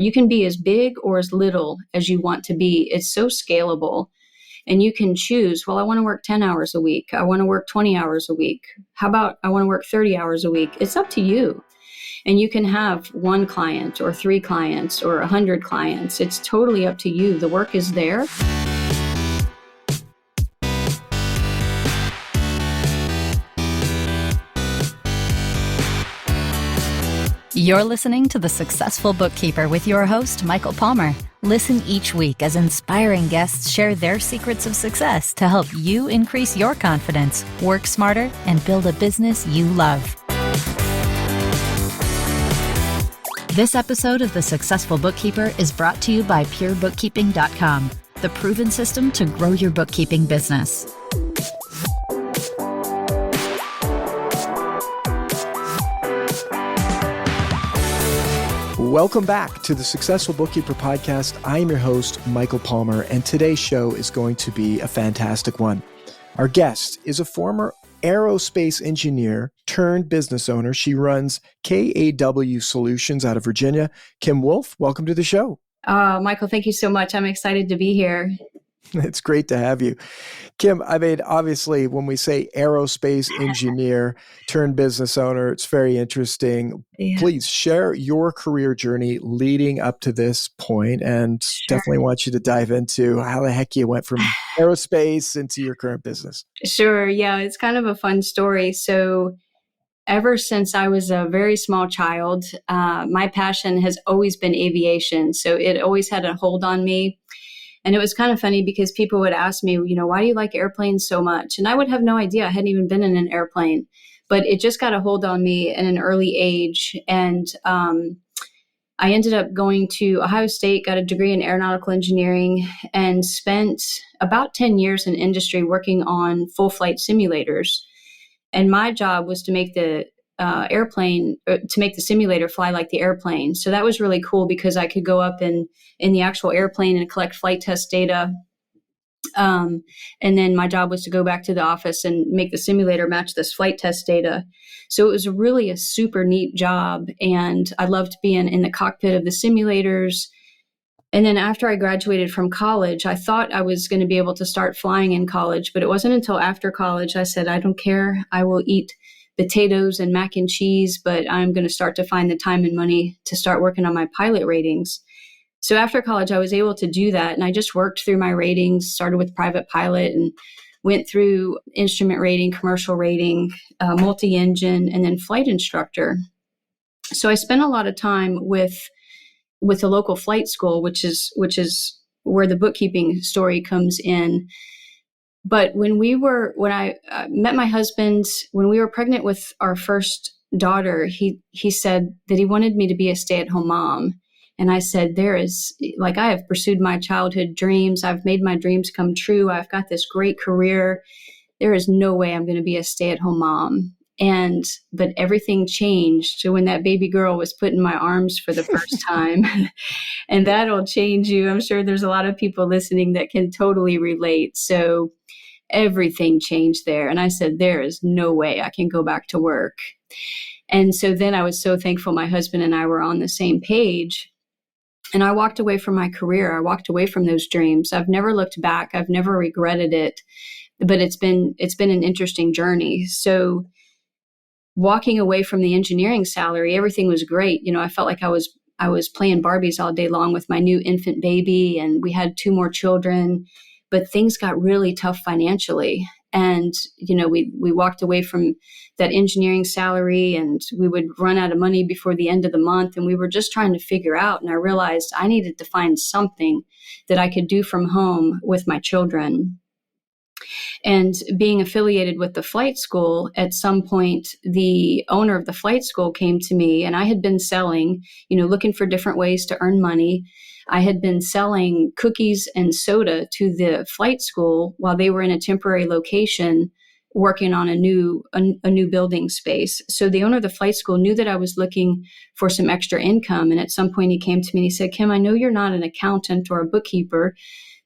You can be as big or as little as you want to be. It's so scalable. And you can choose, well, I want to work 10 hours a week. I want to work 20 hours a week. How about I want to work 30 hours a week? It's up to you. And you can have one client or 3 clients or 100 clients. It's totally up to you. The work is there. You're listening to The Successful Bookkeeper with your host, Michael Palmer. Listen each week as inspiring guests share their secrets of success to help you increase your confidence, work smarter, and build a business you love. This episode of The Successful Bookkeeper is brought to you by PureBookkeeping.com, the proven system to grow your bookkeeping business. Welcome back to the Successful Bookkeeper podcast. I am your host, Michael Palmer, and today's show is going to be a fantastic one. Our guest is a former aerospace engineer turned business owner. She runs KAW Solutions out of Virginia. Kim Wolfe, welcome to the show. Michael, thank you so much. I'm excited to be here. It's great to have you. Kim, I mean, obviously, when we say aerospace engineer turned business owner, it's very interesting. Yeah. Please share your career journey leading up to this point, and definitely want you to dive into how the heck you went from aerospace into your current business. Sure. Yeah, it's kind of a fun story. So ever since I was a very small child, my passion has always been aviation. So it always had a hold on me. And it was kind of funny because people would ask me, why do you like airplanes so much? And I would have no idea. I hadn't even been in an airplane, but it just got a hold on me at an early age. And I ended up going to Ohio State, got a degree in aeronautical engineering, and spent about 10 years in industry working on full flight simulators. And my job was to make the simulator fly like the airplane. So that was really cool because I could go up in the actual airplane and collect flight test data. And then my job was to go back to the office and make the simulator match this flight test data. So it was really a super neat job. And I loved being in the cockpit of the simulators. And then after I graduated from college, I thought I was going to be able to start flying in college, but it wasn't until after college I said, I don't care. I will eat potatoes and mac and cheese, but I'm going to start to find the time and money to start working on my pilot ratings. So after college, I was able to do that. And I just worked through my ratings, started with private pilot and went through instrument rating, commercial rating, multi-engine, and then flight instructor. So I spent a lot of time with the local flight school, which is where the bookkeeping story comes in. But when I met my husband, when we were pregnant with our first daughter, he said that he wanted me to be a stay-at-home mom. And I said, I have pursued my childhood dreams. I've made my dreams come true. I've got this great career. There is no way I'm going to be a stay-at-home mom. But everything changed. So when that baby girl was put in my arms for the first time, and that'll change you. I'm sure there's a lot of people listening that can totally relate. So everything changed there. And I said, there is no way I can go back to work. And so then I was so thankful my husband and I were on the same page. And I walked away from my career. I walked away from those dreams. I've never looked back. I've never regretted it. But it's been an interesting journey. So walking away from the engineering salary, everything was great. I felt like I was playing Barbies all day long with my new infant baby, and we had 2 more children. But things got really tough financially. And, we walked away from that engineering salary, and we would run out of money before the end of the month. And we were just trying to figure out. And I realized I needed to find something that I could do from home with my children. And being affiliated with the flight school, at some point, the owner of the flight school came to me, and I had been selling, looking for different ways to earn money. I had been selling cookies and soda to the flight school while they were in a temporary location working on a new building space. So the owner of the flight school knew that I was looking for some extra income. And at some point he came to me and he said, Kim, I know you're not an accountant or a bookkeeper,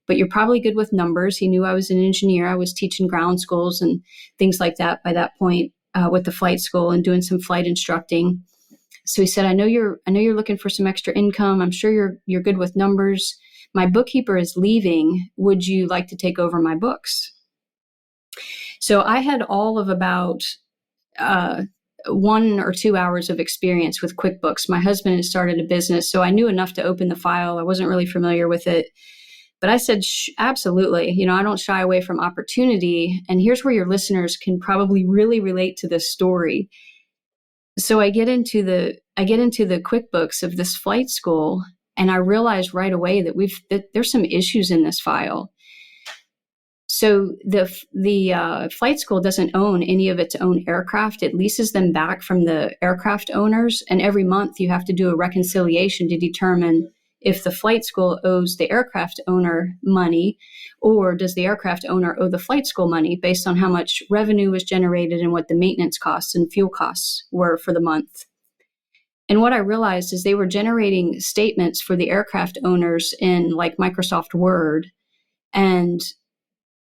but you're probably good with numbers. He knew I was an engineer. I was teaching ground schools and things like that by that point with the flight school and doing some flight instructing. So he said, I know you're looking for some extra income. I'm sure you're good with numbers. My bookkeeper is leaving. Would you like to take over my books? So I had all of about 1 or 2 hours of experience with QuickBooks. My husband had started a business, so I knew enough to open the file. I wasn't really familiar with it. But I said, absolutely. I don't shy away from opportunity. And here's where your listeners can probably really relate to this story. So I get into the QuickBooks of this flight school, and I realized right away that there's some issues in this file. So the flight school doesn't own any of its own aircraft. It leases them back from the aircraft owners, and every month you have to do a reconciliation to determine if the flight school owes the aircraft owner money, or does the aircraft owner owe the flight school money based on how much revenue was generated and what the maintenance costs and fuel costs were for the month. And what I realized is they were generating statements for the aircraft owners in like Microsoft Word, and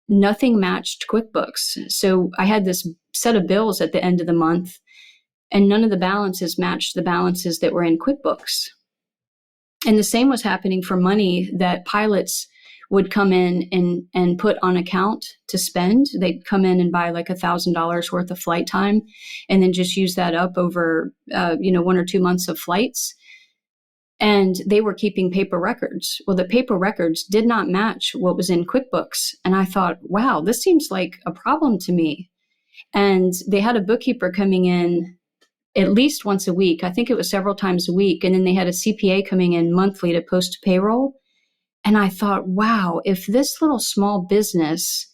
nothing matched QuickBooks. So I had this set of bills at the end of the month, and none of the balances matched the balances that were in QuickBooks. And the same was happening for money that pilots would come in and put on account to spend. They'd come in and buy like $1,000 worth of flight time and then just use that up over 1 or 2 months of flights. And they were keeping paper records. Well, the paper records did not match what was in QuickBooks. And I thought, wow, this seems like a problem to me. And they had a bookkeeper coming in at least once a week. I think it was several times a week. And then they had a CPA coming in monthly to post payroll. And I thought, wow, if this little small business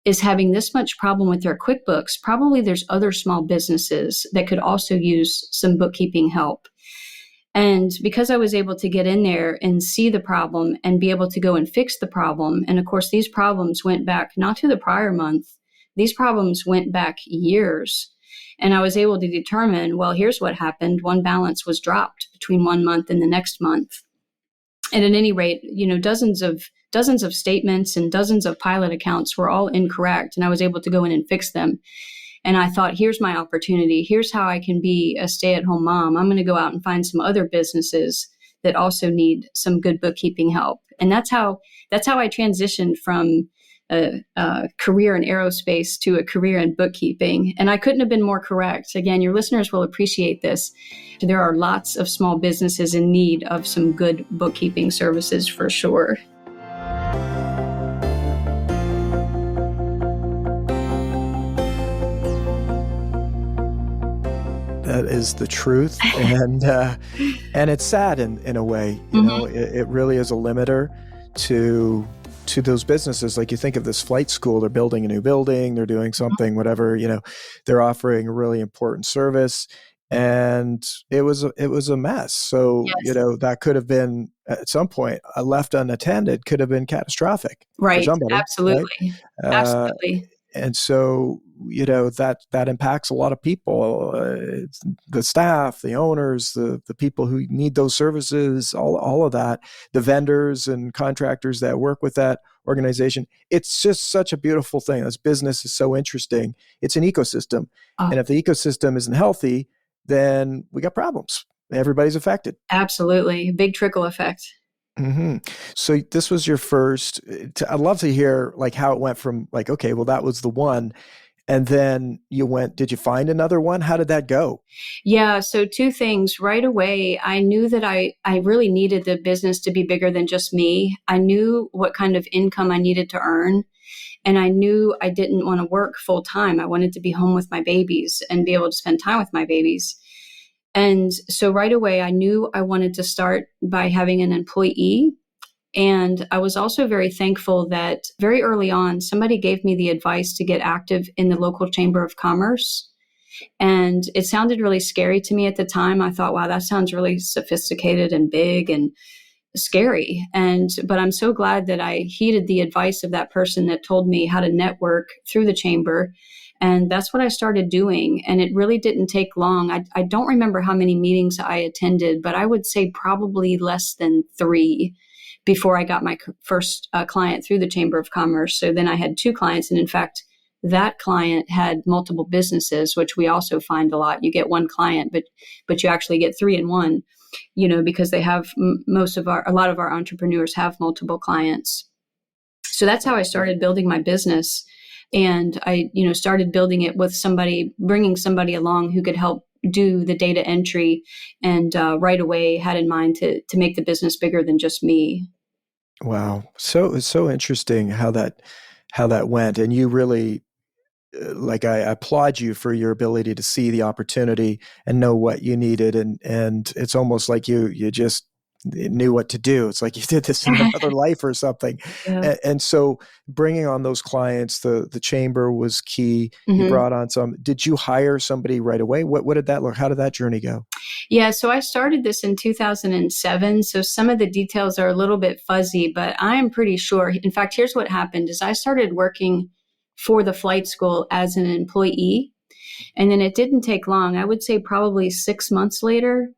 is having this much problem with their QuickBooks, probably there's other small businesses that could also use some bookkeeping help. And because I was able to get in there and see the problem and be able to go and fix the problem, and of course, these problems went back not to the prior month, these problems went back years. And I was able to determine, well, here's what happened. One balance was dropped between 1 month and the next month. And at any rate, dozens of statements and dozens of pilot accounts were all incorrect. And I was able to go in and fix them. And I thought, here's my opportunity. Here's how I can be a stay-at-home mom. I'm going to go out and find some other businesses that also need some good bookkeeping help. And that's how I transitioned from a career in aerospace to a career in bookkeeping. And I couldn't have been more correct. Again, your listeners will appreciate this. There are lots of small businesses in need of some good bookkeeping services for sure. That is the truth, and it's sad in a way. It really is a limiter to those businesses. Like, you think of this flight school, they're building a new building, they're doing something, whatever, they're offering a really important service, and it was a mess. So, yes. That could have been at some point left unattended, could have been catastrophic. Right. For somebody, Absolutely. right? Absolutely. And so, that impacts a lot of people, the staff, the owners, the people who need those services, all of that, the vendors and contractors that work with that organization. It's just such a beautiful thing. This business is so interesting. It's an ecosystem. And if the ecosystem isn't healthy, then we got problems. Everybody's affected. Absolutely. Big trickle effect. Mm-hmm. So this was your first. I'd love to hear like how it went from like, okay, well, that was the one. And then did you find another one? How did that go? Yeah. So 2 things. Right away, I knew that I really needed the business to be bigger than just me. I knew what kind of income I needed to earn. And I knew I didn't want to work full time. I wanted to be home with my babies and be able to spend time with my babies. And so right away, I knew I wanted to start by having an employee. And I was also very thankful that very early on, somebody gave me the advice to get active in the local Chamber of Commerce. And it sounded really scary to me at the time. I thought, wow, that sounds really sophisticated and big and scary. But I'm so glad that I heeded the advice of that person that told me how to network through the chamber. And that's what I started doing. And it really didn't take long. I don't remember how many meetings I attended, but I would say probably less than 3 before I got my first client through the Chamber of Commerce. So then I had 2 clients. And in fact, that client had multiple businesses, which we also find a lot. You get one client, but you actually get three in one, because they have a lot of our entrepreneurs have multiple clients. So that's how I started building my business. And I, started building it with bringing somebody along who could help do the data entry, and right away had in mind to make the business bigger than just me. Wow. So it's so interesting how that went. And you really, I applaud you for your ability to see the opportunity and know what you needed. And it's almost like you just knew what to do. It's like you did this in another life or something. Yeah. And so bringing on those clients, the chamber was key. You brought on some. Did you hire somebody right away? What did that look? How did that journey go? Yeah, so I started this in 2007. So some of the details are a little bit fuzzy, but I am pretty sure. In fact, here's what happened: is I started working for the flight school as an employee, and then it didn't take long. I would say probably 6 months later,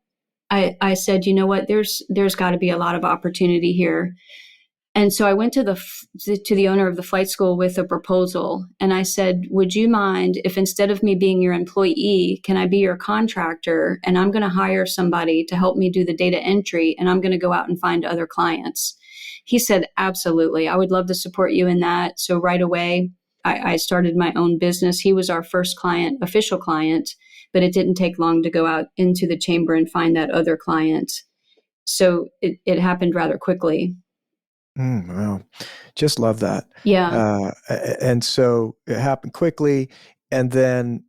I said, you know what, there's got to be a lot of opportunity here. And so I went to the owner of the flight school with a proposal. And I said, would you mind if instead of me being your employee, can I be your contractor? And I'm going to hire somebody to help me do the data entry, and I'm going to go out and find other clients. He said, absolutely. I would love to support you in that. So right away, I started my own business. He was our first client, official client, but it didn't take long to go out into the chamber and find that other client. So it happened rather quickly. Wow. Just love that. Yeah. And so it happened quickly. And then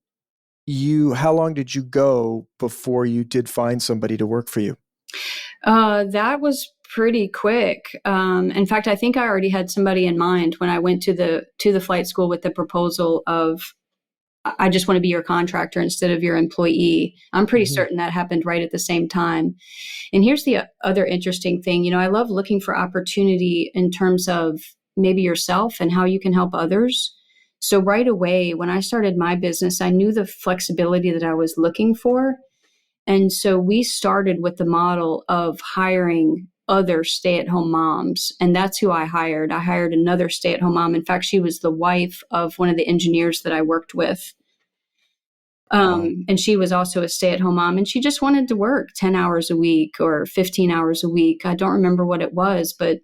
how long did you go before you did find somebody to work for you? That was pretty quick. In fact, I think I already had somebody in mind when I went to the flight school with the proposal of, I just want to be your contractor instead of your employee. I'm pretty certain that happened right at the same time. And here's the other interesting thing. I love looking for opportunity in terms of maybe yourself and how you can help others. So right away, when I started my business, I knew the flexibility that I was looking for. And so we started with the model of hiring other stay-at-home moms. And that's who I hired. I hired another stay-at-home mom. In fact, she was the wife of one of the engineers that I worked with. And she was also a stay-at-home mom, and she just wanted to work 10 hours a week or 15 hours a week. I don't remember what it was, but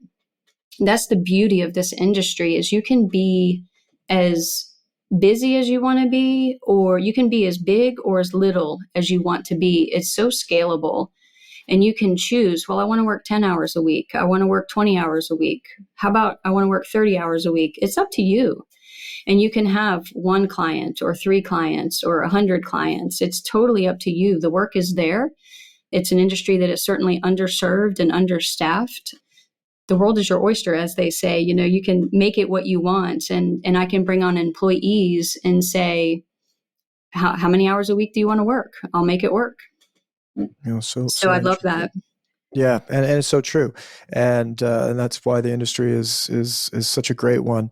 that's the beauty of this industry is you can be as busy as you want to be, or you can be as big or as little as you want to be. It's so scalable. And you can choose, well, I want to work 10 hours a week. I want to work 20 hours a week. How about I want to work 30 hours a week? It's up to you. And you can have one client or 3 clients or 100 clients. It's totally up to you. The work is there. It's an industry that is certainly underserved and understaffed. The world is your oyster, as they say. You can make it what you want. And I can bring on employees and say, how many hours a week do you want to work? I'll make it work. So I love that. Yeah, and it's so true, and that's why the industry is such a great one.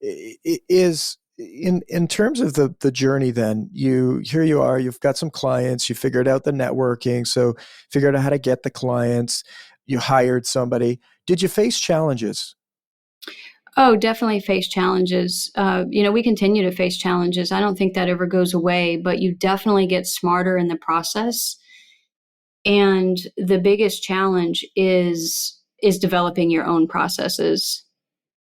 It is in terms of the journey. Then here you are. You've got some clients. You figured out the networking. So figured out how to get the clients. You hired somebody. Did you face challenges? Oh, definitely face challenges. We continue to face challenges. I don't think that ever goes away, but you definitely get smarter in the process. And the biggest challenge is developing your own processes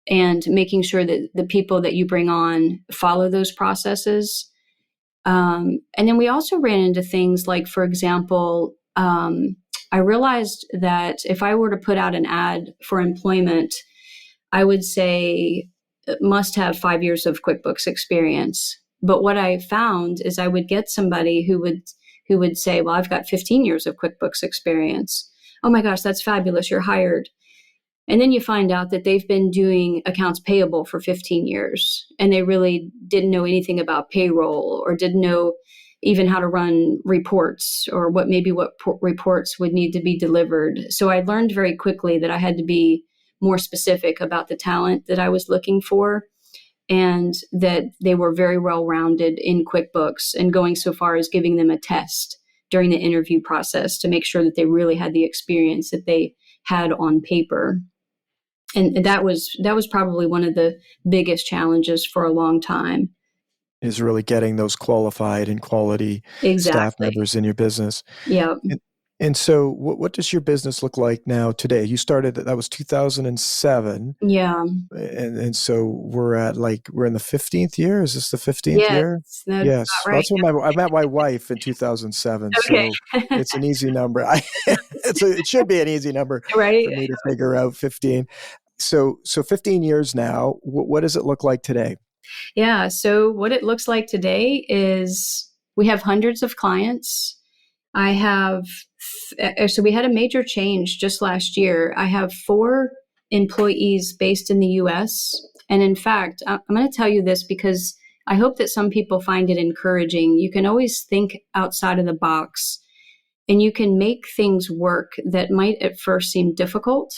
and making sure that the people that you bring on follow those processes. And then we also ran into things like, for example, I realized that if I were to put out an ad for employment, I would say must have 5 years of QuickBooks experience. But what I found is I would get somebody who would say, well, I've got 15 years of QuickBooks experience. Oh my gosh, that's fabulous. You're hired. And then you find out that they've been doing accounts payable for 15 years and they really didn't know anything about payroll or didn't know even how to run reports or what reports would need to be delivered. So I learned very quickly that I had to be more specific about the talent that I was looking for and that they were very well-rounded in QuickBooks, and going so far as giving them a test during the interview process to make sure that they really had the experience that they had on paper. And that was probably one of the biggest challenges for a long time. Is really getting those qualified and quality staff Exactly. members in your business. Yeah. And so what does your business look like now today? You started, that was 2007. Yeah. And so we're in the 15th year. Is this the 15th Yes. year? That's Yes. about right. That's when I met my wife in 2007. Okay. So it's an easy number. It should be an easy number Right. for me to figure out 15. So 15 years now, what does it look like today? Yeah. So what it looks like today is we have hundreds of clients. So we had a major change just last year. I have 4 employees based in the US. And in fact, I'm going to tell you this because I hope that some people find it encouraging. You can always think outside of the box and you can make things work that might at first seem difficult.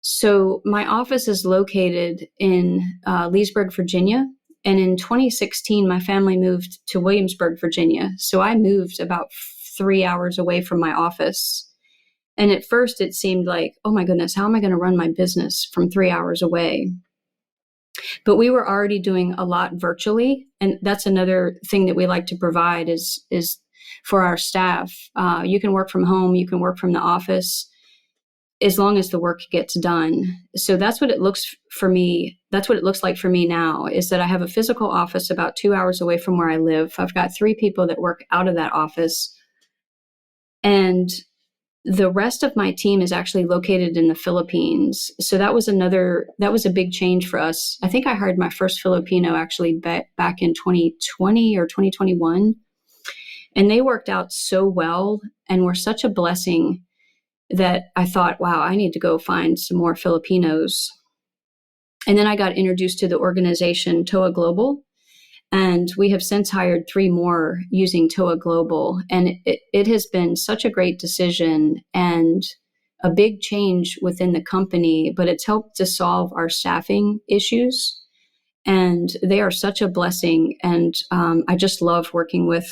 So my office is located in Leesburg, Virginia. And in 2016, my family moved to Williamsburg, Virginia. So I moved about 3 hours away from my office. And at first it seemed like, oh my goodness, how am I going to run my business from 3 hours away? But we were already doing a lot virtually. And that's another thing that we like to provide is for our staff. You can work from home, you can work from the office, as long as the work gets done. So that's what it looks for me. That's what it looks like for me now, is that I have a physical office about 2 hours away from where I live. I've got 3 people that work out of that office. And the rest of my team is actually located in the Philippines. So that was a big change for us. I think I hired my first Filipino actually back in 2020 or 2021. And they worked out so well and were such a blessing that I thought, wow, I need to go find some more Filipinos. And then I got introduced to the organization TOA Global, and we have since hired 3 more using TOA Global. And it has been such a great decision and a big change within the company, but it's helped to solve our staffing issues. And they are such a blessing. And I just love working with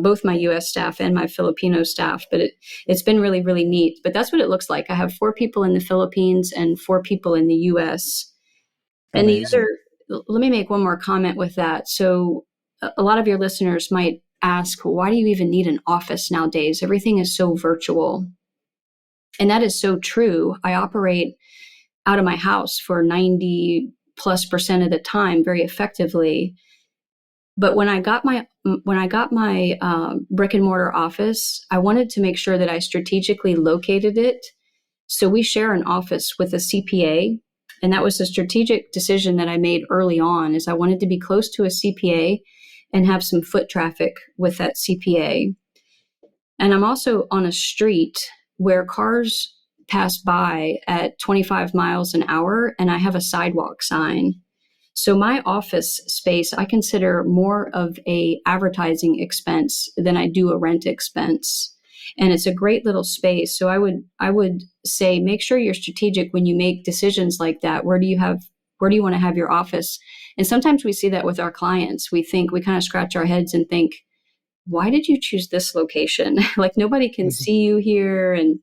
both my U.S. staff and my Filipino staff, but it's been really, really neat. But that's what it looks like. I have 4 people in the Philippines and 4 people in the U.S. And Amazing. let me make one more comment with that. So a lot of your listeners might ask, why do you even need an office nowadays? Everything is so virtual. And that is so true. I operate out of my house for 90+% of the time very effectively. But when I got my brick and mortar office, I wanted to make sure that I strategically located it. So we share an office with a CPA, and that was a strategic decision that I made early on. Is I wanted to be close to a CPA and have some foot traffic with that CPA. And I'm also on a street where cars pass by at 25 miles an hour, and I have a sidewalk sign. So my office space, I consider more of a advertising expense than I do a rent expense. And it's a great little space. So I would say, make sure you're strategic when you make decisions like that. Where do you want to have your office? And sometimes we see that with our clients. We kind of scratch our heads and think, why did you choose this location? Like nobody can see you here. And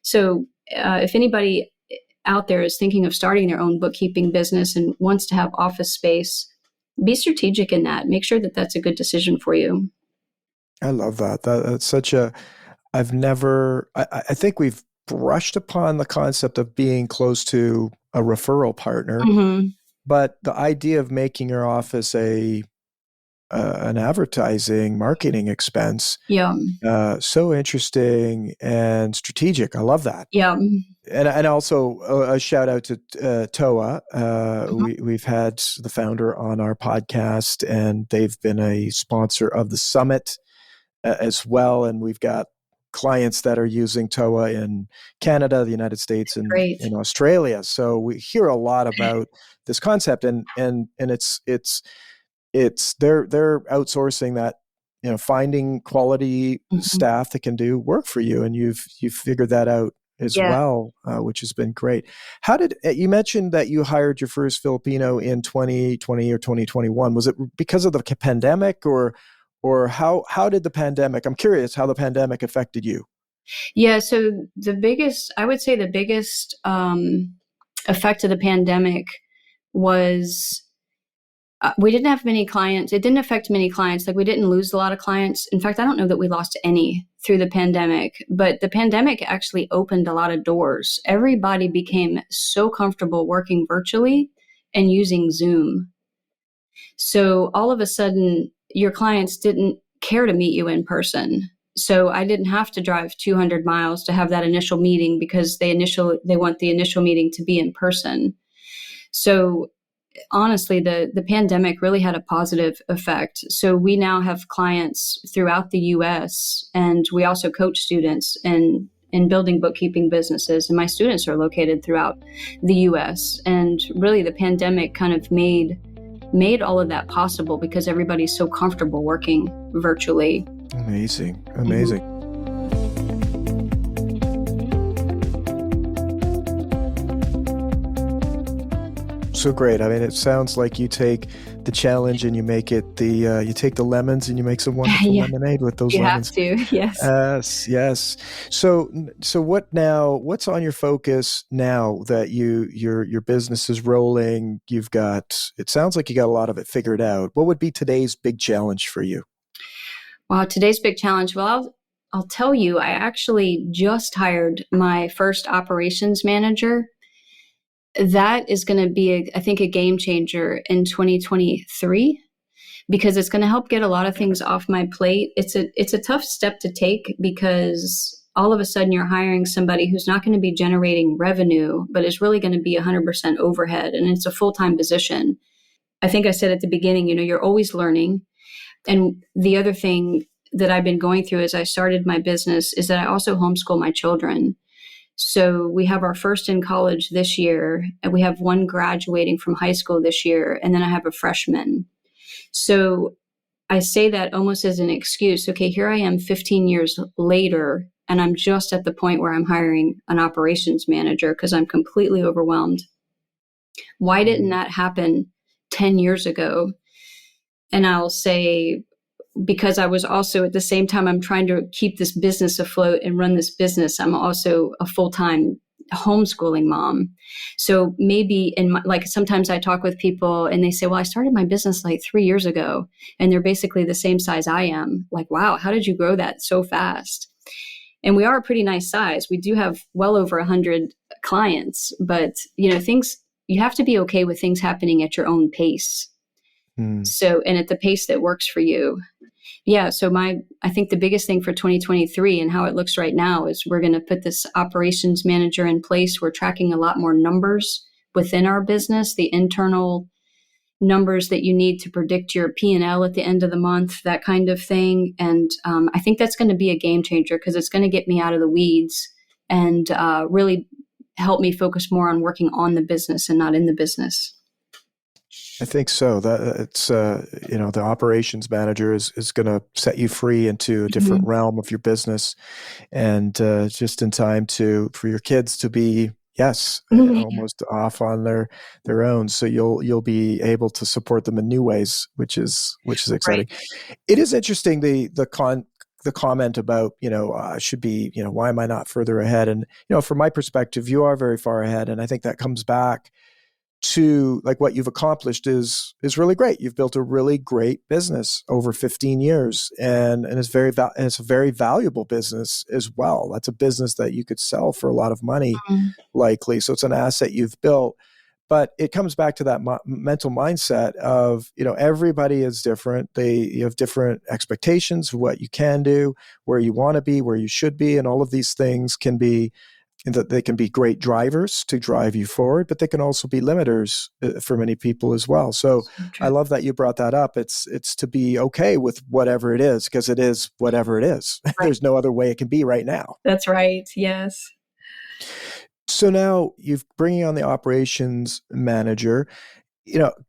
so if anybody out there is thinking of starting their own bookkeeping business and wants to have office space, be strategic in that. Make sure that that's a good decision for you. I love that. That's such a, I think we've brushed upon the concept of being close to a referral partner, but the idea of making your office an advertising marketing expense, so interesting and strategic. I love that. Yeah. And also a shout out to TOA. We've had the founder on our podcast, and they've been a sponsor of the summit as well. And we've got clients that are using TOA in Canada, the United States, and in Australia. So we hear a lot about this concept, and it's they're outsourcing that, finding quality staff that can do work for you, and you've figured that out as well, which has been great. How did you mentioned that you hired your first Filipino in 2020 or 2021? Was it because of the pandemic, or how did the pandemic? I'm curious how the pandemic affected you. Yeah. So I would say the biggest effect of the pandemic was we didn't have many clients. It didn't affect many clients. Like we didn't lose a lot of clients. In fact, I don't know that we lost any through the pandemic, but the pandemic actually opened a lot of doors. Everybody became so comfortable working virtually and using Zoom. So all of a sudden, your clients didn't care to meet you in person. So I didn't have to drive 200 miles to have that initial meeting because they want the initial meeting to be in person. So honestly, the pandemic really had a positive effect. So we now have clients throughout the U.S., and we also coach students in building bookkeeping businesses. And my students are located throughout the U.S. And really, the pandemic kind of made all of that possible because everybody's so comfortable working virtually. Amazing. So great. I mean, it sounds like you take the challenge and you make it you take the lemons and you make some wonderful lemonade with those lemons. You have to, yes. Yes. So what now? What's on your focus now that your business is rolling? It sounds like you got a lot of it figured out. What would be today's big challenge for you? Wow, today's big challenge. Well, I'll tell you, I actually just hired my first operations manager. That is going to be, I think, a game changer in 2023 because it's going to help get a lot of things off my plate. It's a tough step to take because all of a sudden you're hiring somebody who's not going to be generating revenue, but is really going to be 100% overhead, and it's a full-time position. I think I said at the beginning, you're always learning. And the other thing that I've been going through as I started my business is that I also homeschool my children. So we have our first in college this year, and we have one graduating from high school this year, and then I have a freshman. So I say that almost as an excuse. Okay, here I am 15 years later, and I'm just at the point where I'm hiring an operations manager because I'm completely overwhelmed. Why didn't that happen 10 years ago? And I'll say, because I was also at the same time, I'm trying to keep this business afloat and run this business. I'm also a full-time homeschooling mom. So maybe sometimes I talk with people and they say, well, I started my business like 3 years ago, and they're basically the same size I am. Like, wow, how did you grow that so fast? And we are a pretty nice size. We do have well over 100 clients, but you have to be okay with things happening at your own pace. So, and at the pace that works for you. Yeah. So I think the biggest thing for 2023 and how it looks right now is we're going to put this operations manager in place. We're tracking a lot more numbers within our business, the internal numbers that you need to predict your P&L at the end of the month, that kind of thing. And I think that's going to be a game changer because it's going to get me out of the weeds and really help me focus more on working on the business and not in the business. I think so. That it's the operations manager is going to set you free into a different realm of your business, and just in time for your kids to be almost off on their own. So you'll be able to support them in new ways, which is exciting. Right. It is interesting the comment about should be why am I not further ahead? And from my perspective, you are very far ahead, and I think that comes back to like what you've accomplished is really great. You've built a really great business over 15 years, and it's it's a very valuable business as well. That's a business that you could sell for a lot of money, likely. So it's an asset you've built. But it comes back to that mental mindset of everybody is different. You have different expectations of what you can do, where you want to be, where you should be, and all of these things can be. And that they can be great drivers to drive you forward, but they can also be limiters for many people as well. So I love that you brought that up. It's to be okay with whatever it is, because it is whatever it is. Right. There's no other way it can be right now. That's right. Yes. So now you're bringing on the operations manager.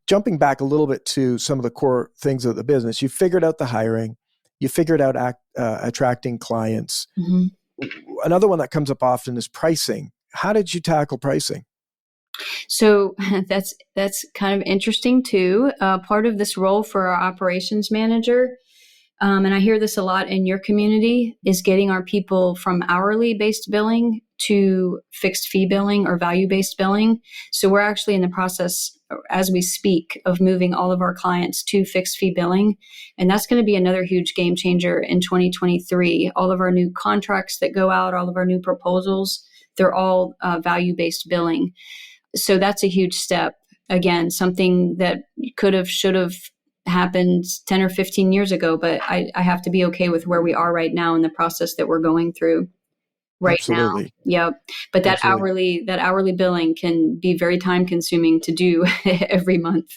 Jumping back a little bit to some of the core things of the business, you figured out the hiring, you figured out attracting clients. Mm-hmm. Another one that comes up often is pricing. How did you tackle pricing? So that's kind of interesting too. Part of this role for our operations manager, and I hear this a lot in your community, is getting our people from hourly based billing to fixed fee billing or value-based billing. So we're actually in the process, as we speak, of moving all of our clients to fixed fee billing. And that's going to be another huge game changer in 2023. All of our new contracts that go out, all of our new proposals, they're all value-based billing. So that's a huge step. Again, something that should have happened 10 or 15 years ago, but I have to be okay with where we are right now in the process that we're going through right Absolutely. now. Yep. But that Absolutely. hourly billing can be very time consuming to do every month.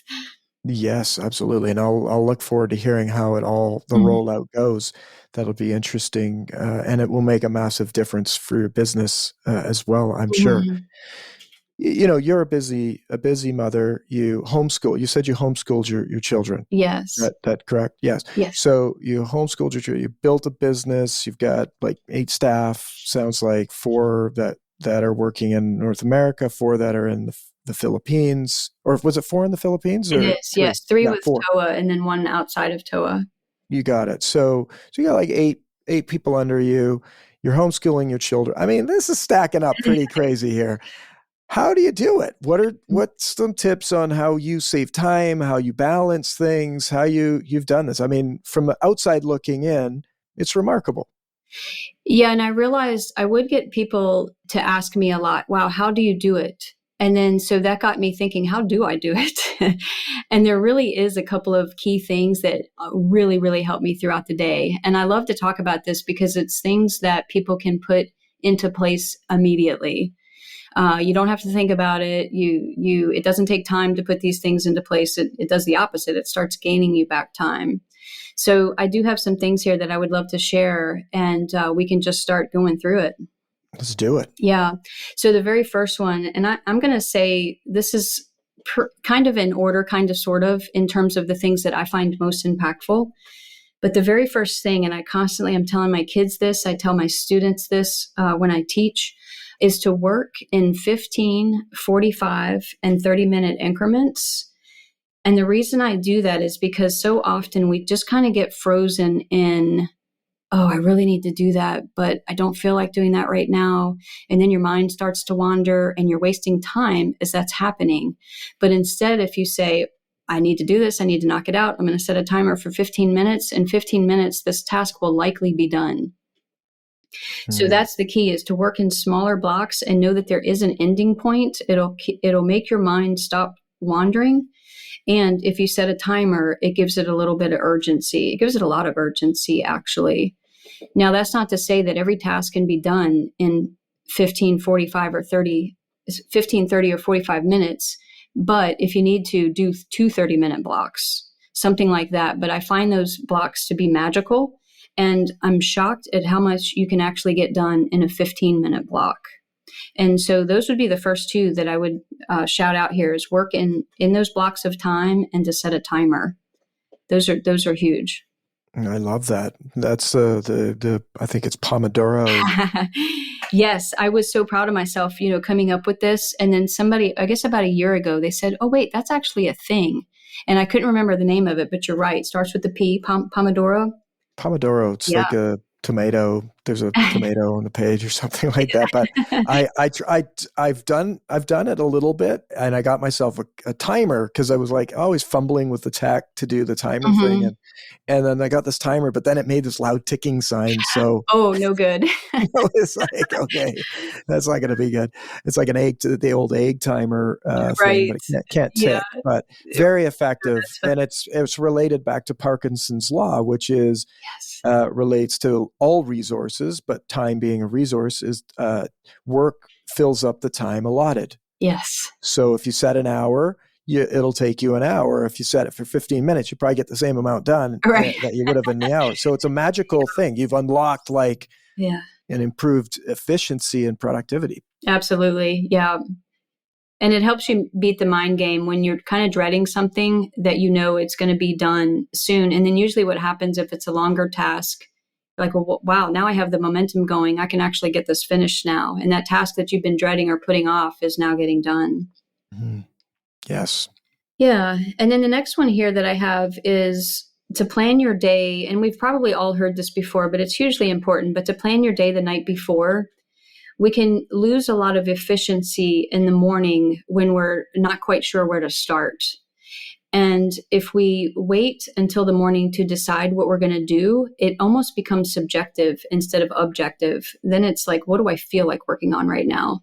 Yes, absolutely. And I'll look forward to hearing how the rollout goes. That'll be interesting. And it will make a massive difference for your business as well, I'm sure. You're a busy mother. You homeschool. You said you homeschooled your children. Yes. That correct? Yes. Yes. So you homeschooled your children. You built a business. You've got like 8 staff. Sounds like 4 that are working in North America, 4 that are in the Philippines. Or was it 4 in the Philippines? It Or is. 3? Yes. 3 Yeah, with 4. TOA and then 1 outside of TOA. You got it. So you got like 8 people under you. You're homeschooling your children. I mean, this is stacking up pretty crazy here. How do you do it? What's some tips on how you save time, how you balance things, how you've done this? I mean, from the outside looking in, it's remarkable. Yeah. And I realized I would get people to ask me a lot, wow, how do you do it? And then, so that got me thinking, how do I do it? And there really is a couple of key things that really, really help me throughout the day. And I love to talk about this because it's things that people can put into place immediately. You don't have to think about it. It doesn't take time to put these things into place. It does the opposite. It starts gaining you back time. So I do have some things here that I would love to share, and we can just start going through it. Let's do it. Yeah. So the very first one, and I'm going to say this is kind of in order, kind of, sort of, in terms of the things that I find most impactful. But the very first thing, and I constantly am telling my kids this, I tell my students this when I teach, is to work in 15, 45, and 30-minute increments. And the reason I do that is because so often we just kind of get frozen in, oh, I really need to do that, but I don't feel like doing that right now. And then your mind starts to wander and you're wasting time as that's happening. But instead, if you say, I need to do this, I need to knock it out, I'm going to set a timer for 15 minutes. In 15 minutes, this task will likely be done. So that's the key, is to work in smaller blocks and know that there is an ending point. It'll make your mind stop wandering. And if you set a timer, it gives it a little bit of urgency. It gives it a lot of urgency, actually. Now, that's not to say that every task can be done in 15, 30, or 45 minutes. But if you need to, do 2 30-minute blocks, something like that. But I find those blocks to be magical. And I'm shocked at how much you can actually get done in a 15-minute block. And so those would be the first 2 that I would shout out here, is work in those blocks of time and to set a timer. Those are huge. I love that. That's the I think it's Pomodoro. Yes, I was so proud of myself, coming up with this. And then somebody, I guess about a year ago, they said, oh, wait, that's actually a thing. And I couldn't remember the name of it, but you're right. It starts with the P, Pomodoro. Pomodoro. It's like a tomato. There's a tomato on the page or something like that. But I've done it a little bit, and I got myself a timer because I was like always fumbling with the tech to do the timer thing, and then I got this timer, but then it made this loud ticking sign. So no good. It's like, okay, that's not going to be good. It's like the old egg timer right. thing, but it can't tick. But very effective, and it's related back to Parkinson's law, which is relates to all resources, but time being a resource is work fills up the time allotted. Yes. So if you set an hour, it'll take you an hour. If you set it for 15 minutes, you probably get the same amount done that you would have in the hour. So it's a magical thing. You've unlocked an improved efficiency and productivity. Absolutely. Yeah. And it helps you beat the mind game when you're kind of dreading something that it's going to be done soon. And then usually what happens if it's a longer task, like, well, wow, now I have the momentum going. I can actually get this finished now. And that task that you've been dreading or putting off is now getting done. Mm-hmm. Yes. Yeah. And then the next one here that I have is to plan your day. And we've probably all heard this before, but it's hugely important. But to plan your day the night before. we can lose a lot of efficiency in the morning when we're not quite sure where to start. And if we wait until the morning to decide what we're going to do, it almost becomes subjective instead of objective. Then it's like, what do I feel like working on right now?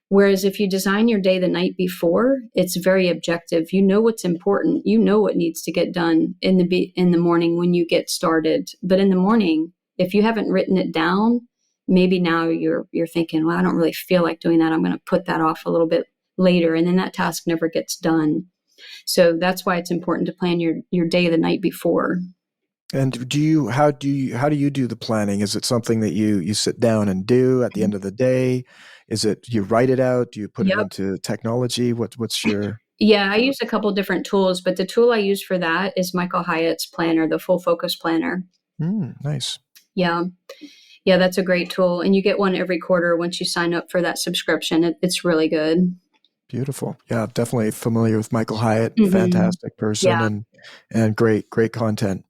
Whereas if you design your day the night before, it's very objective. You know what's important. You know what needs to get done in the morning when you get started. But in the morning, if you haven't written it down, maybe now you're thinking, well, I don't really feel like doing that. I'm going to put that off a little bit later. And then that task never gets done. So that's why it's important to plan your day the night before. And how do you do the planning? Is it something that you sit down and do at the end of the day? Is it you write it out? Do you put it into technology? What's your... Yeah, I use a couple different tools, but the tool I use for that is Michael Hyatt's planner, the Full Focus Planner. Nice. Yeah. Yeah, that's a great tool. And you get one every quarter once you sign up for that subscription. It's really good. Beautiful. Yeah, definitely familiar with Michael Hyatt. Mm-hmm. Fantastic person and great content.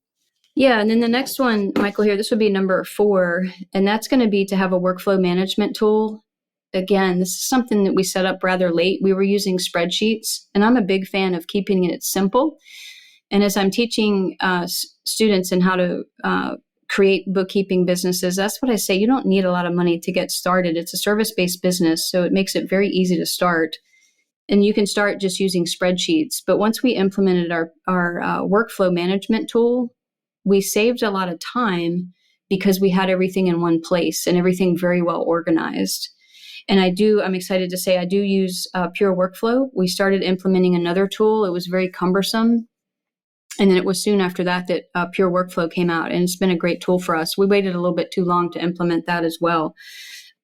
Yeah. And then the next one, Michael, here, this would be number 4. And that's going to be to have a workflow management tool. Again, this is something that we set up rather late. We were using spreadsheets, and I'm a big fan of keeping it simple. And as I'm teaching students in how to create bookkeeping businesses, that's what I say. You don't need a lot of money to get started. It's a service-based business, so it makes it very easy to start. And you can start just using spreadsheets. But once we implemented our workflow management tool, we saved a lot of time because we had everything in one place and everything very well organized. And I'm excited to say I do use Pure Workflow. We started implementing another tool. It was very cumbersome. And then it was soon after that Pure Workflow came out. And it's been a great tool for us. We waited a little bit too long to implement that as well.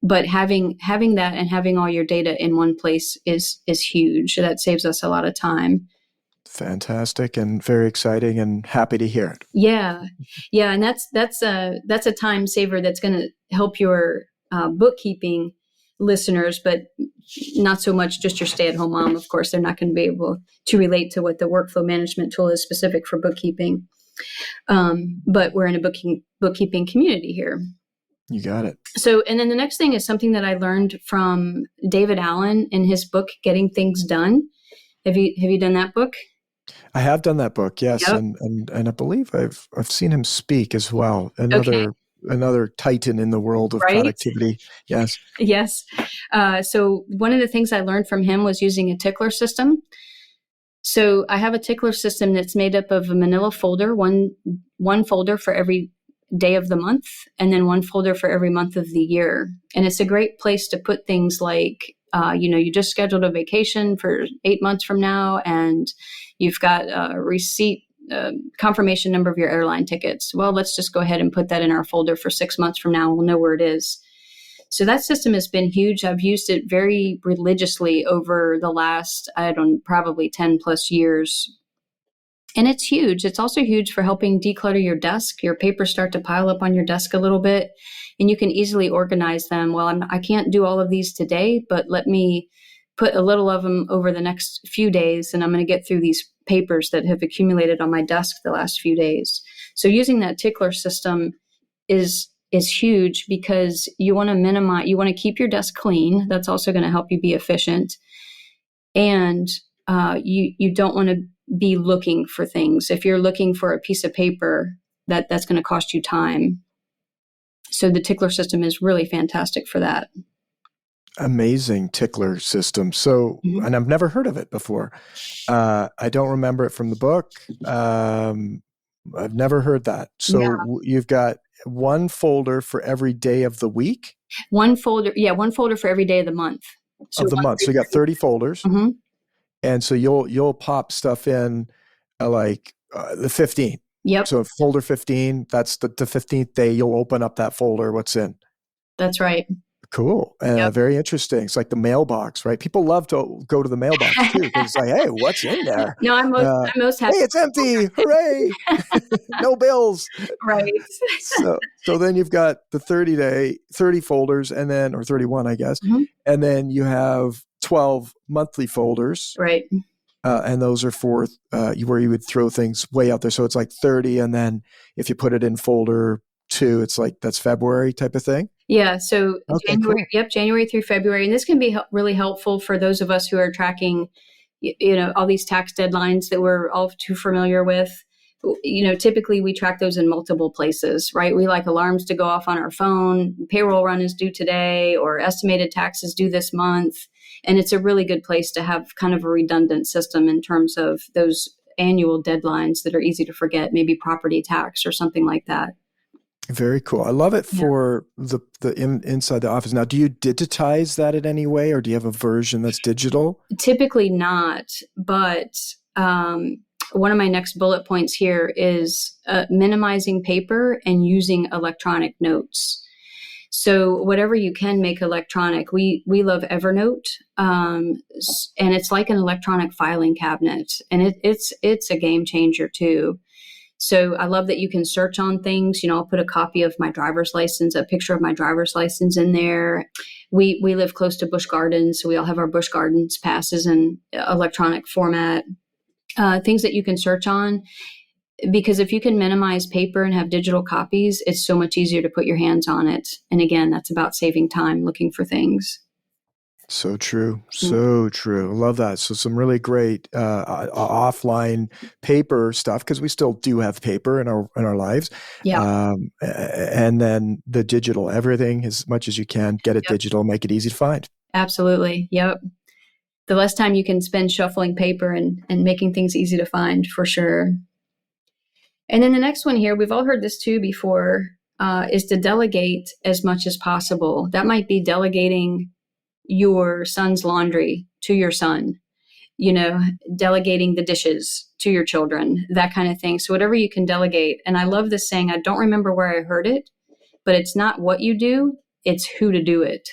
But having that and having all your data in one place is huge. That saves us a lot of time. Fantastic and very exciting, and happy to hear it. Yeah. And that's a time saver that's going to help your bookkeeping listeners, but not so much just your stay-at-home mom. Of course, they're not going to be able to relate to what the workflow management tool is specific for bookkeeping. But we're in a bookkeeping community here. You got it. So, and then the next thing is something that I learned from David Allen in his book, Getting Things Done. Have you done that book? I have done that book, yes, yep. and I believe I've seen him speak as well. Another titan in the world of productivity. Yes. Yes. So one of the things I learned from him was using a tickler system. So I have a tickler system that's made up of a manila folder, one folder for every day of the month, and then one folder for every month of the year. And it's a great place to put things like, you just scheduled a vacation for 8 months from now, and you've got a receipt, confirmation number of your airline tickets. Well, let's just go ahead and put that in our folder for 6 months from now. We'll know where it is. So that system has been huge. I've used it very religiously over the last, probably 10 plus years. And it's huge. It's also huge for helping declutter your desk. Your papers start to pile up on your desk a little bit, and you can easily organize them. Well, I can't do all of these today, but let me put a little of them over the next few days, and I'm going to get through these papers that have accumulated on my desk the last few days. So using that tickler system is huge because you want to keep your desk clean. That's also going to help you be efficient. And you don't want to be looking for things. If you're looking for a piece of paper, that's going to cost you time. So the tickler system is really fantastic for that. Amazing tickler system. So, and I've never heard of it before. I don't remember it from the book. I've never heard that. So you've got one folder for every day of the week? One folder for every day of the month. So you got 30 folders. Mm-hmm. And so you'll pop stuff in the 15th. Yep. So folder 15, that's the 15th day, you'll open up that folder. What's in? That's right. Cool. Very interesting. It's like the mailbox, right? People love to go to the mailbox too, because it's like, hey, what's in there? No, I'm most happy. Hey, it's empty. Hooray. No bills. Right. So then you've got the 30 folders, and then, or 31, I guess. Mm-hmm. And then you have 12 monthly folders. Right. And those are for where you would throw things way out there. So it's like 30. And then if you put it in folder 2, it's like that's February type of thing. Yeah. So Okay, January, cool. yep, January through February. And this can be really helpful for those of us who are tracking, all these tax deadlines that we're all too familiar with. Typically we track those in multiple places, right? We like alarms to go off on our phone. Payroll run is due today, or estimated taxes due this month. And it's a really good place to have kind of a redundant system in terms of those annual deadlines that are easy to forget, maybe property tax or something like that. Very cool. I love it Yeah. for the inside the office. Now, do you digitize that in any way, or do you have a version that's digital? Typically not, but one of my next bullet points here is minimizing paper and using electronic notes. So whatever you can make electronic, we love Evernote, and it's like an electronic filing cabinet, and it's a game changer too. So I love that you can search on things. I'll put a copy of my driver's license, a picture of my driver's license in there. We live close to Busch Gardens, so we all have our Busch Gardens passes in electronic format. Things that you can search on, because if you can minimize paper and have digital copies, it's so much easier to put your hands on it. And again, that's about saving time looking for things. So true. So true. I love that. So some really great offline paper stuff, because we still do have paper in our lives. Yeah. And then the digital, everything as much as you can, get it digital, make it easy to find. Absolutely. Yep. The less time you can spend shuffling paper and making things easy to find, for sure. And then the next one here, we've all heard this too before, is to delegate as much as possible. That might be delegating your son's laundry to your son, delegating the dishes to your children, that kind of thing. So whatever you can delegate. And I love this saying, I don't remember where I heard it, but it's not what you do, it's who to do it.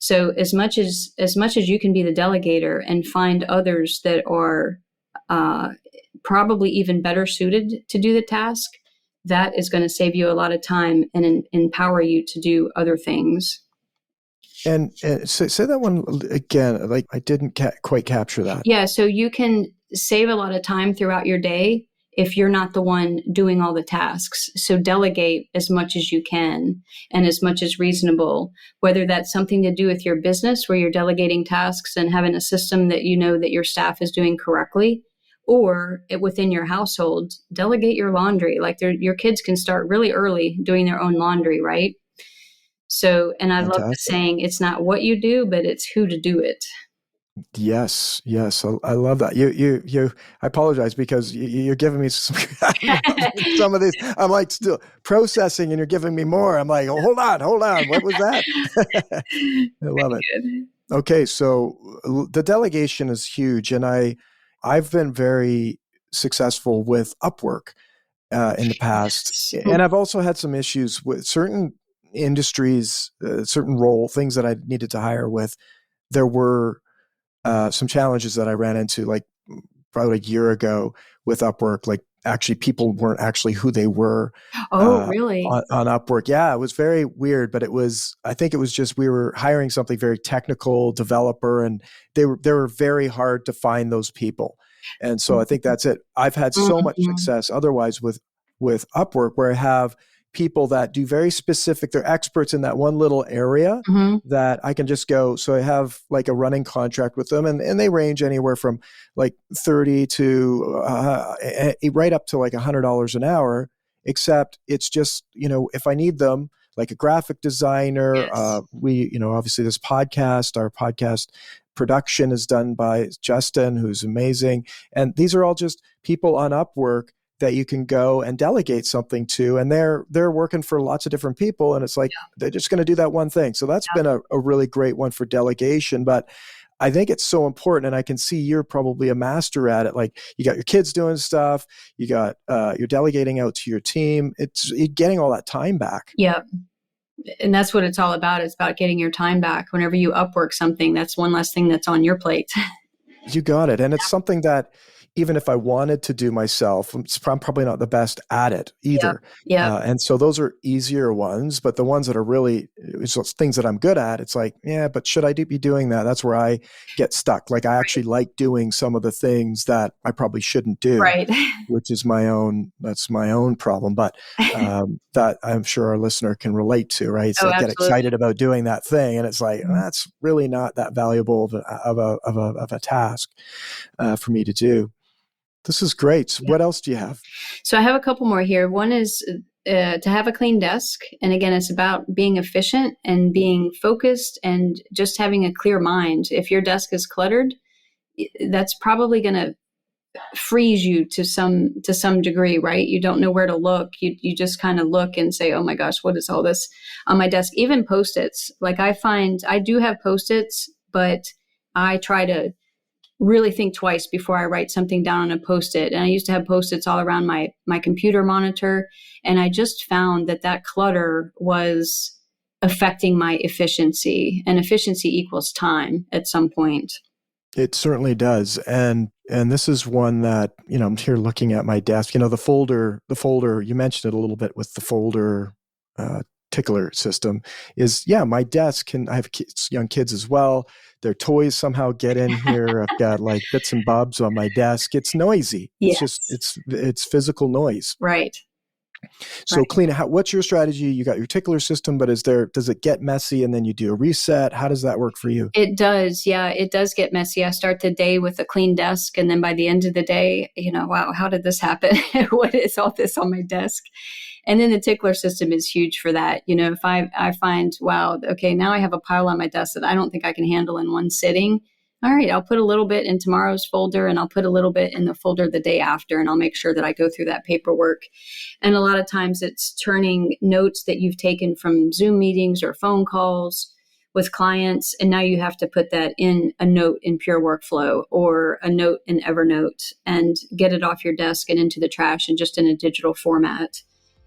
So as much as you can be the delegator and find others that are probably even better suited to do the task, that is going to save you a lot of time and empower you to do other things. And say that one again. Like, I didn't quite capture that. Yeah, so you can save a lot of time throughout your day if you're not the one doing all the tasks. So delegate as much as you can and as much as reasonable, whether that's something to do with your business where you're delegating tasks and having a system that you know that your staff is doing correctly, or within your household, delegate your laundry. Like your kids can start really early doing their own laundry, right? So, and I love the saying, it's not what you do, but it's who to do it. Yes. I love that. I apologize because you're giving me some of these. I'm like still processing and you're giving me more. I'm like, oh, hold on. What was that? I love it. Good. Okay. So the delegation is huge. And I've been very successful with Upwork in the past. And I've also had some issues with certain industries, certain things that I needed to hire with. There were some challenges that I ran into, like probably a year ago with Upwork. Like, actually, people weren't actually who they were. Oh, really? On Upwork. Yeah, it was very weird, but I think it was just, we were hiring something very technical, developer, and they were very hard to find those people. And so I think that's it. I've had so much success otherwise with Upwork, where I have people that do very specific, they're experts in that one little area that I can just go. So I have like a running contract with them, and they range anywhere from like 30 to right up to like $100 an hour, except it's just, if I need them, like a graphic designer, obviously this podcast, our podcast production is done by Justin, who's amazing. And these are all just people on Upwork that you can go and delegate something to, and they're working for lots of different people, and it's like they're just going to do that one thing. So that's been a really great one for delegation. But I think it's so important, and I can see you're probably a master at it. Like, you got your kids doing stuff, you got you're delegating out to your team. It's getting all that time back. Yeah. And that's what it's all about. It's about getting your time back. Whenever you Upwork something, that's one less thing that's on your plate. You got it. And it's something that, even if I wanted to do myself, I'm probably not the best at it either. Yeah. And so those are easier ones, but the ones that are really things that I'm good at, it's like, yeah, but should I be doing that? That's where I get stuck. Like I actually like doing some of the things that I probably shouldn't do, Right. which is that's my own problem. But that I'm sure our listener can relate to, right? It's Oh, like get absolutely. excited about doing that thing. And it's like, that's really not that valuable of a task for me to do. This is great. So what else do you have? So I have a couple more here. One is to have a clean desk. And again, it's about being efficient and being focused and just having a clear mind. If your desk is cluttered, that's probably going to freeze you to some degree, right? You don't know where to look. You just kind of look and say, oh my gosh, what is all this on my desk? Even Post-its. Like I find I do have Post-its, but I try to really think twice before I write something down on a Post-it. And I used to have Post-its all around my computer monitor. And I just found that clutter was affecting my efficiency, and efficiency equals time at some point. It certainly does. And this is one that, I'm here looking at my desk, the folder, you mentioned it a little bit with the folder tickler system is, my desk, and I have young kids as well. Their toys somehow get in here. I've got like bits and bobs on my desk. It's noisy. Yes. It's just, it's physical noise. Right. So clean it. What's your strategy? You got your tickler system, but does it get messy and then you do a reset? How does that work for you? It does. Yeah, it does get messy. I start the day with a clean desk. And then by the end of the day, wow, how did this happen? What is all this on my desk? And then the tickler system is huge for that. If I find, wow, okay, now I have a pile on my desk that I don't think I can handle in one sitting. All right, I'll put a little bit in tomorrow's folder and I'll put a little bit in the folder the day after, and I'll make sure that I go through that paperwork. And a lot of times it's turning notes that you've taken from Zoom meetings or phone calls with clients, and now you have to put that in a note in Pure Workflow or a note in Evernote and get it off your desk and into the trash and just in a digital format.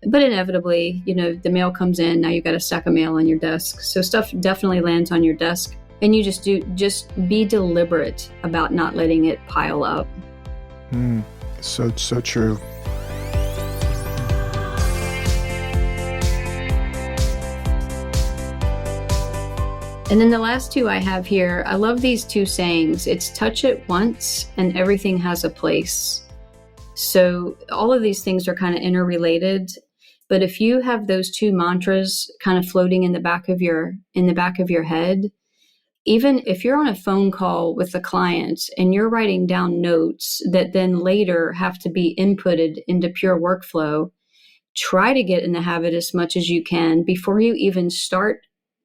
But inevitably, the mail comes in, now you've got a stack of mail on your desk. So stuff definitely lands on your desk. And you just be deliberate about not letting it pile up. So true. And then the last two I have here, I love these two sayings. It's touch it once and everything has a place. So all of these things are kind of interrelated. But if you have those two mantras kind of floating in the back of your head, even if you're on a phone call with a client and you're writing down notes that then later have to be inputted into Pure Workflow, try to get in the habit as much as you can before you even start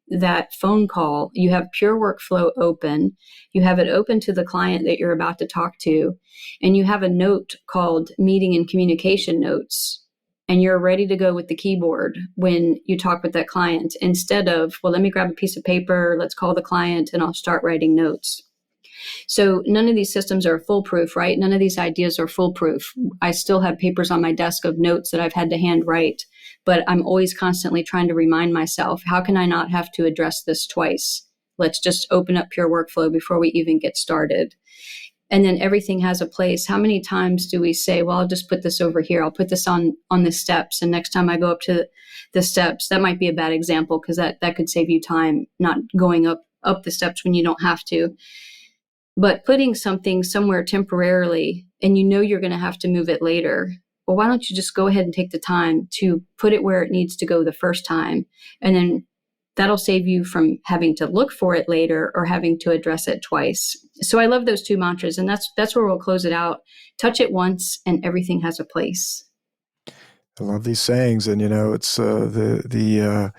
that phone call. You have Pure Workflow open, you have it open to the client that you're about to talk to, and you have a note called meeting and communication notes. And you're ready to go with the keyboard when you talk with that client, instead of, well, let me grab a piece of paper, let's call the client, and I'll start writing notes. So none of these systems are foolproof, right? None of these ideas are foolproof. I still have papers on my desk of notes that I've had to hand write, but I'm always constantly trying to remind myself, how can I not have to address this twice? Let's just open up Pure Workflow before we even get started. And then everything has a place. How many times do we say, well, I'll just put this over here. I'll put this on the steps. And next time I go up to the steps, that might be a bad example because that could save you time, not going up the steps when you don't have to. But putting something somewhere temporarily and you're going to have to move it later. Well, why don't you just go ahead and take the time to put it where it needs to go the first time? And then that'll save you from having to look for it later or having to address it twice. So I love those two mantras, and that's where we'll close it out. Touch it once and everything has a place. I love these sayings, and it's the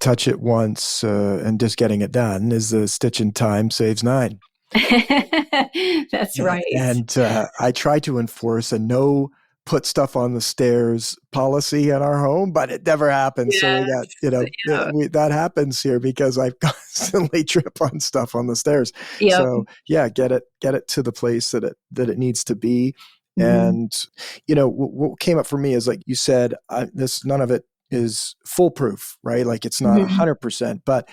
touch it once and just getting it done is the stitch in time saves 9. That's right. And I try to enforce a no put stuff on the stairs policy in our home, but it never happens. Yes. So that happens here because I constantly trip on stuff on the stairs. Yep. So get it to the place that it needs to be. Mm-hmm. And what came up for me is, like you said, none of it is foolproof, right? Like it's not 100%, but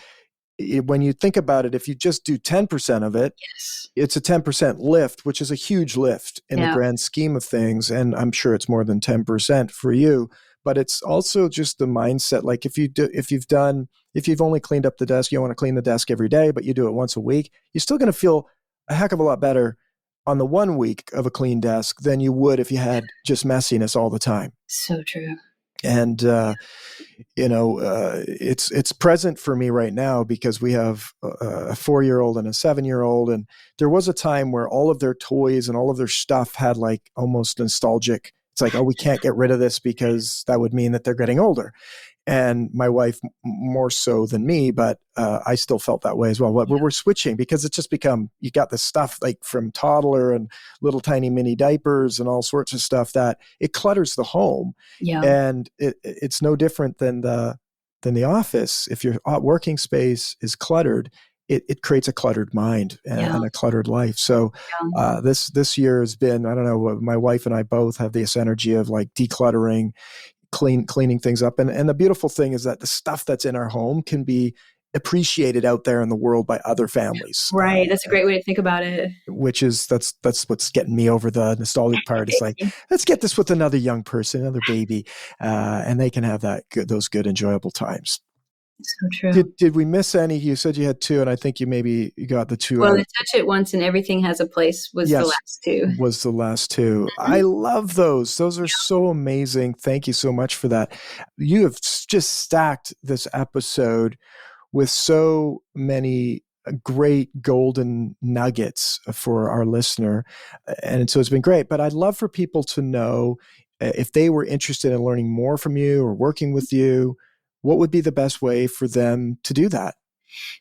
when you think about it, if you just do 10% of it, Yes. it's a 10% lift, which is a huge lift in the grand scheme of things. And I'm sure it's more than 10% for you, but it's also just the mindset. Like if you've only cleaned up the desk, you don't want to clean the desk every day, but you do it once a week, you're still going to feel a heck of a lot better on the 1 week of a clean desk than you would if you had just messiness all the time. So true. And, it's present for me right now because we have a 4-year-old and a 7-year-old. And there was a time where all of their toys and all of their stuff had like almost nostalgic. It's like, oh, we can't get rid of this because that would mean that they're getting older. And my wife more so than me, but I still felt that way as well. But we're switching because it's just become, you got this stuff like from toddler and little tiny mini diapers and all sorts of stuff that it clutters the home. Yeah. And it's no different than the office. If your working space is cluttered, it creates a cluttered mind and a cluttered life. So this year has been, I don't know, my wife and I both have this energy of like decluttering, cleaning things up. And the beautiful thing is that the stuff that's in our home can be appreciated out there in the world by other families. Right. That's a great way to think about it. Which is, that's what's getting me over the nostalgic part. It's like, let's get this with another young person, another baby, and they can have those good, enjoyable times. So true. Did we miss any? You said you had 2, and I think you got the 2. Well, the touch it once and everything has a place was the last 2. Was the last 2. I love those. Those are so amazing. Thank you so much for that. You have just stacked this episode with so many great golden nuggets for our listener. And so it's been great. But I'd love for people to know if they were interested in learning more from you or working with you, what would be the best way for them to do that?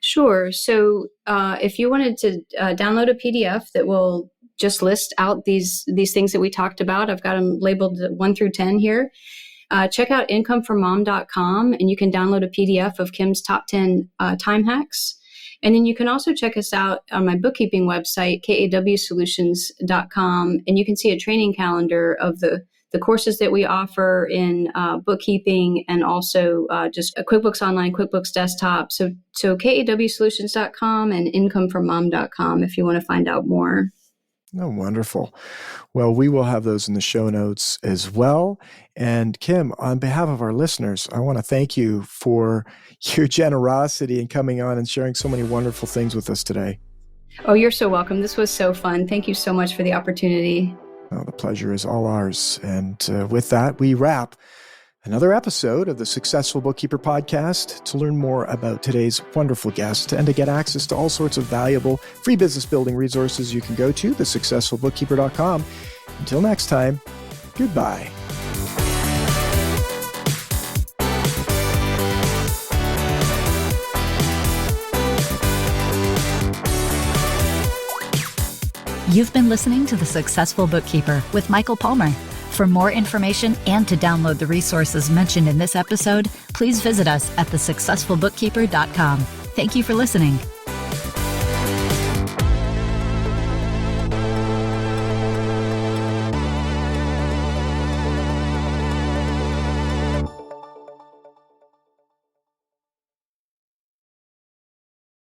Sure. So if you wanted to download a PDF that will just list out these things that we talked about, I've got them labeled 1 through 10 here. Check out incomeformom.com, and you can download a PDF of Kim's top 10 time hacks. And then you can also check us out on my bookkeeping website, KAW and you can see a training calendar of the courses that we offer in bookkeeping and also just QuickBooks Online, QuickBooks Desktop. So KAWsolutions.com and incomeformom.com if you want to find out more. Oh, wonderful. Well, we will have those in the show notes as well. And Kim, on behalf of our listeners, I want to thank you for your generosity in coming on and sharing so many wonderful things with us today. Oh, you're so welcome. This was so fun. Thank you so much for the opportunity. Oh, the pleasure is all ours. And with that, we wrap another episode of the Successful Bookkeeper podcast. To learn more about today's wonderful guest and to get access to all sorts of valuable free business building resources, you can go to thesuccessfulbookkeeper.com. Until next time, goodbye. You've been listening to The Successful Bookkeeper with Michael Palmer. For more information and to download the resources mentioned in this episode, please visit us at thesuccessfulbookkeeper.com. Thank you for listening.